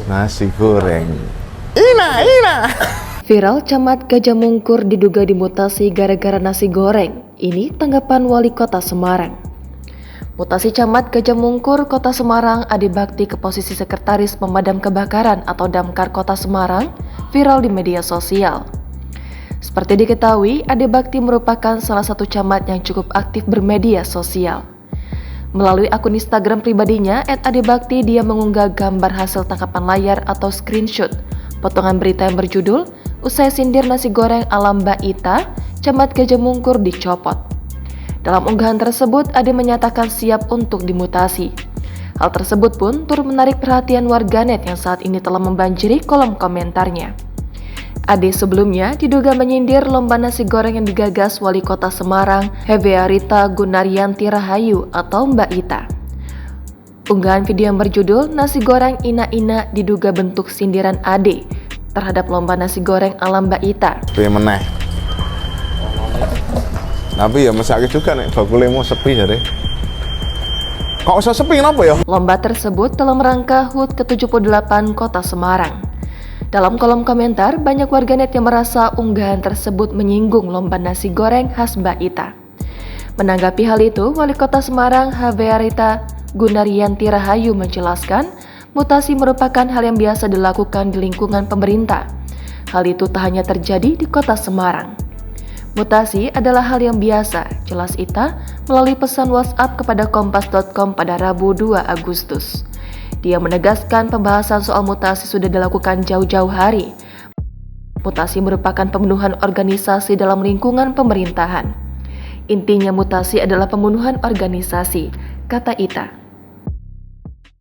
Nasi goreng. Ina. Viral camat Gajah Mungkur diduga dimutasi gara-gara nasi goreng. Ini tanggapan Wali Kota Semarang. Mutasi camat Gajah Mungkur, Kota Semarang, Ade Bakti ke posisi Sekretaris Pemadam Kebakaran atau Damkar Kota Semarang viral di media sosial. Seperti diketahui, Ade Bakti merupakan salah satu camat yang cukup aktif bermedia sosial. Melalui akun Instagram pribadinya, @adebakti, dia mengunggah gambar hasil tangkapan layar atau screenshot potongan berita yang berjudul "Usai sindir nasi goreng ala Mbak Ita, camat Gajah Mungkur dicopot". Dalam unggahan tersebut, Ade menyatakan siap untuk dimutasi. Hal tersebut pun turut menarik perhatian warganet yang saat ini telah membanjiri kolom komentarnya. Ade sebelumnya diduga menyindir lomba nasi goreng yang digagas Wali Kota Semarang, Hevearita Gunaryanti Rahayu atau Mbak Ita. Unggahan video yang berjudul "Nasi goreng Ina-Ina" diduga bentuk sindiran Ade terhadap lomba nasi goreng ala Mbak Ita. Piye meneh. Tapi ya mesake juga nek bakulemu sepi jare. Kok usah sepi kenapa ya? Lomba tersebut dalam rangka HUT ke-78 Kota Semarang. Dalam kolom komentar, banyak warganet yang merasa unggahan tersebut menyinggung lomba nasi goreng khas Mbak Ita. Menanggapi hal itu, Wali Kota Semarang, Hevearita Gunaryanti Rahayu menjelaskan, mutasi merupakan hal yang biasa dilakukan di lingkungan pemerintah. Hal itu tak hanya terjadi di Kota Semarang. Mutasi adalah hal yang biasa, jelas Ita melalui pesan WhatsApp kepada kompas.com pada Rabu 2 Agustus. Dia menegaskan pembahasan soal mutasi sudah dilakukan jauh-jauh hari. Mutasi merupakan pembunuhan organisasi dalam lingkungan pemerintahan. Intinya mutasi adalah pembunuhan organisasi, kata Ita.